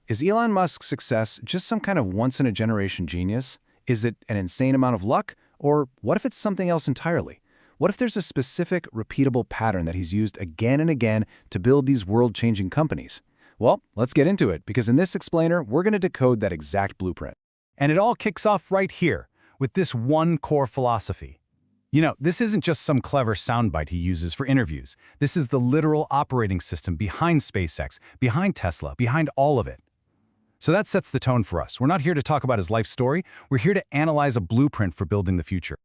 Is Elon Musk's success just some kind of once-in-a-generation genius? Is it an insane amount of luck? Or what if it's something else entirely? What if there's a specific, repeatable pattern that he's used again and again to build these world-changing companies? Well, let's get into it, because in this explainer, we're going to decode that exact blueprint. And it all kicks off right here, with this one core philosophy. You know, this isn't just some clever soundbite he uses for interviews. This is the literal operating system behind SpaceX, behind Tesla, behind all of it. So that sets the tone for us. We're not here to talk about his life story. We're here to analyze a blueprint for building the future.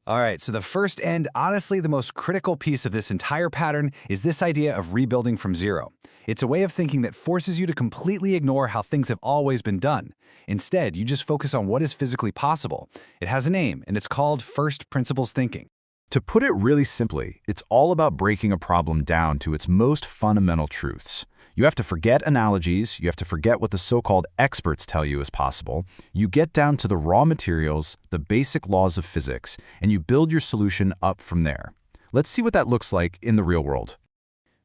All right, so the first and honestly the most critical piece of this entire pattern is this idea of rebuilding from zero. It's a way of thinking that forces you to completely ignore how things have always been done. Instead, you just focus on what is physically possible. It has a name, and it's called first principles thinking. To put it really simply, it's all about breaking a problem down to its most fundamental truths. You have to forget analogies, you have to forget what the so-called experts tell you is possible. You get down to the raw materials, the basic laws of physics, and you build your solution up from there. Let's see what that looks like in the real world.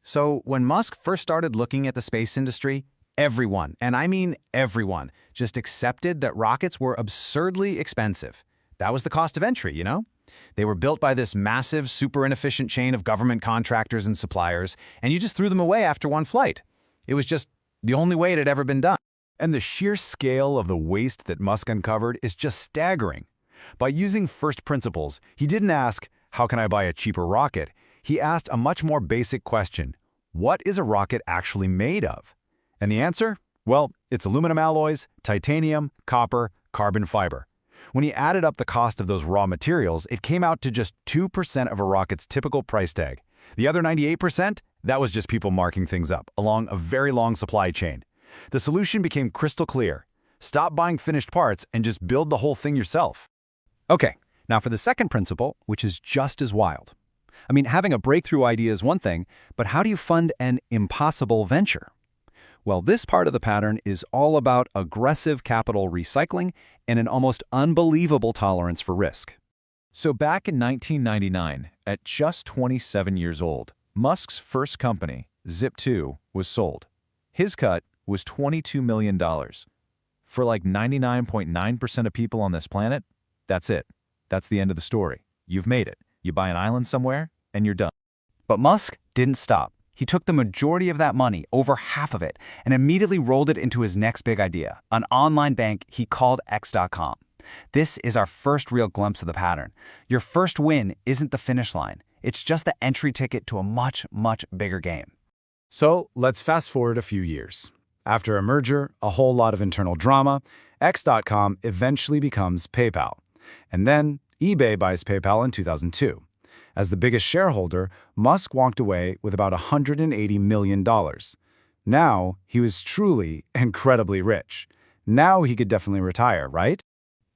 So when Musk first started looking at the space industry, everyone, and I mean everyone, just accepted that rockets were absurdly expensive. That was the cost of entry, you know? They were built by this massive, super inefficient chain of government contractors and suppliers, and you just threw them away after one flight. It was just the only way it had ever been done. And the sheer scale of the waste that Musk uncovered is just staggering. By using first principles, he didn't ask, how can I buy a cheaper rocket? He asked a much more basic question. What is a rocket actually made of? And the answer? Well, it's aluminum alloys, titanium, copper, carbon fiber. When he added up the cost of those raw materials, it came out to just 2% of a rocket's typical price tag. The other 98%? That was just people marking things up along a very long supply chain. The solution became crystal clear. Stop buying finished parts and just build the whole thing yourself. Okay, now for the second principle, which is just as wild. I mean, having a breakthrough idea is one thing, but how do you fund an impossible venture? Well, this part of the pattern is all about aggressive capital recycling and an almost unbelievable tolerance for risk. So back in 1999, at just 27 years old, Musk's first company, Zip2, was sold. His cut was $22 million. For like 99.9% of people on this planet, that's it. That's the end of the story. You've made it. You buy an island somewhere, and you're done. But Musk didn't stop. He took the majority of that money, over half of it, and immediately rolled it into his next big idea, an online bank he called X.com. This is our first real glimpse of the pattern. Your first win isn't the finish line. It's just the entry ticket to a much, much bigger game. So let's fast forward a few years. After a merger, a whole lot of internal drama, X.com eventually becomes PayPal. And then eBay buys PayPal in 2002. As the biggest shareholder, Musk walked away with about $180 million. Now, he was truly incredibly rich. Now he could definitely retire, right?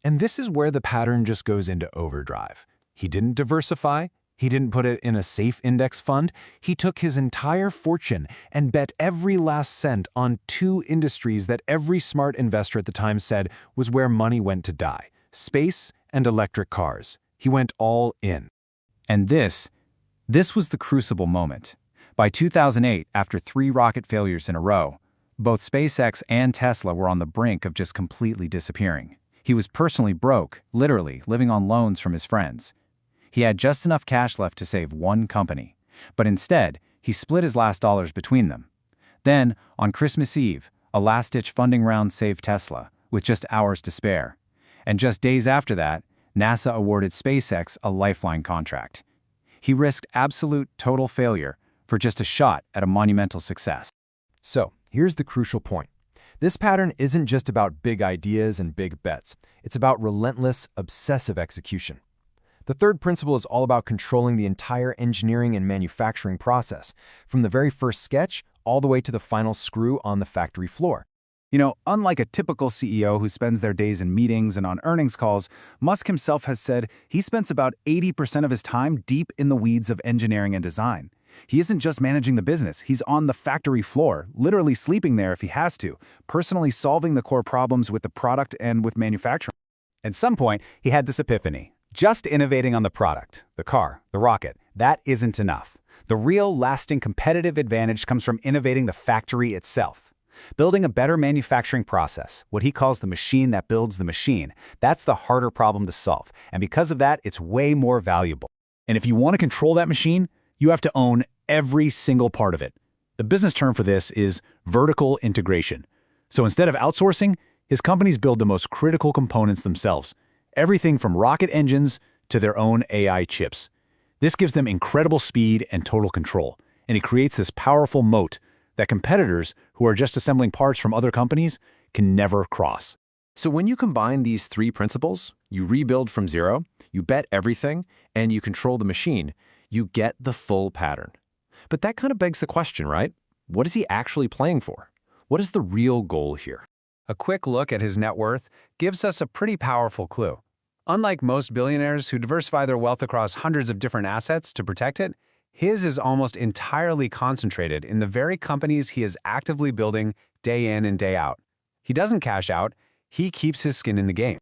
And this is where the pattern just goes into overdrive. He didn't diversify. He didn't put it in a safe index fund. He took his entire fortune and bet every last cent on two industries that every smart investor at the time said was where money went to die: space and electric cars. He went all in. And this was the crucible moment. By 2008, after 3 rocket failures in a row, both SpaceX and Tesla were on the brink of just completely disappearing. He was personally broke, literally living on loans from his friends. He had just enough cash left to save one company, but instead, he split his last dollars between them. Then, on Christmas Eve, a last-ditch funding round saved Tesla, with just hours to spare. And just days after that, NASA awarded SpaceX a lifeline contract. He risked absolute total failure for just a shot at a monumental success. So, here's the crucial point. This pattern isn't just about big ideas and big bets. It's about relentless, obsessive execution. The third principle is all about controlling the entire engineering and manufacturing process, from the very first sketch all the way to the final screw on the factory floor. You know, unlike a typical CEO who spends their days in meetings and on earnings calls, Musk himself has said he spends about 80% of his time deep in the weeds of engineering and design. He isn't just managing the business, he's on the factory floor, literally sleeping there if he has to, personally solving the core problems with the product and with manufacturing. At some point, he had this epiphany. Just innovating on the product, the car, the rocket, that isn't enough. The real, lasting competitive advantage comes from innovating the factory itself. Building a better manufacturing process, what he calls the machine that builds the machine, that's the harder problem to solve. And because of that, it's way more valuable. And if you want to control that machine, you have to own every single part of it. The business term for this is vertical integration. So instead of outsourcing, his companies build the most critical components themselves, everything from rocket engines to their own AI chips. This gives them incredible speed and total control, and it creates this powerful moat that competitors who are just assembling parts from other companies can never cross. So when you combine these three principles, you rebuild from zero, you bet everything, and you control the machine, you get the full pattern. But that kind of begs the question, right? What is he actually playing for? What is the real goal here? A quick look at his net worth gives us a pretty powerful clue. Unlike most billionaires who diversify their wealth across hundreds of different assets to protect it, his is almost entirely concentrated in the very companies he is actively building day in and day out. He doesn't cash out, he keeps his skin in the game.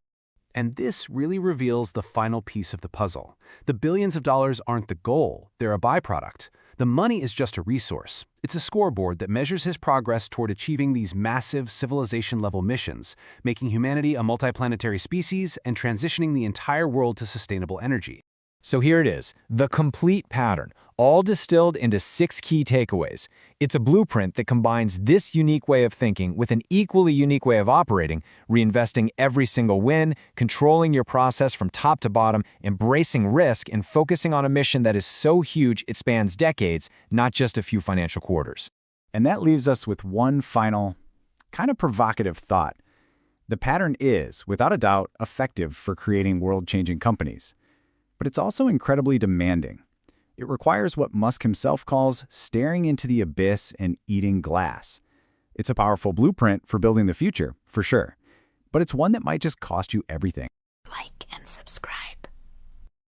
And this really reveals the final piece of the puzzle. The billions of dollars aren't the goal, they're a byproduct. The money is just a resource. It's a scoreboard that measures his progress toward achieving these massive civilization-level missions, making humanity a multiplanetary species and transitioning the entire world to sustainable energy. So here it is, the complete pattern, all distilled into 6 key takeaways. It's a blueprint that combines this unique way of thinking with an equally unique way of operating, reinvesting every single win, controlling your process from top to bottom, embracing risk, and focusing on a mission that is so huge it spans decades, not just a few financial quarters. And that leaves us with one final, kind of provocative thought. The pattern is, without a doubt, effective for creating world-changing companies. But it's also incredibly demanding. It requires what Musk himself calls staring into the abyss and eating glass. It's a powerful blueprint for building the future, for sure. But it's one that might just cost you everything. Like and subscribe.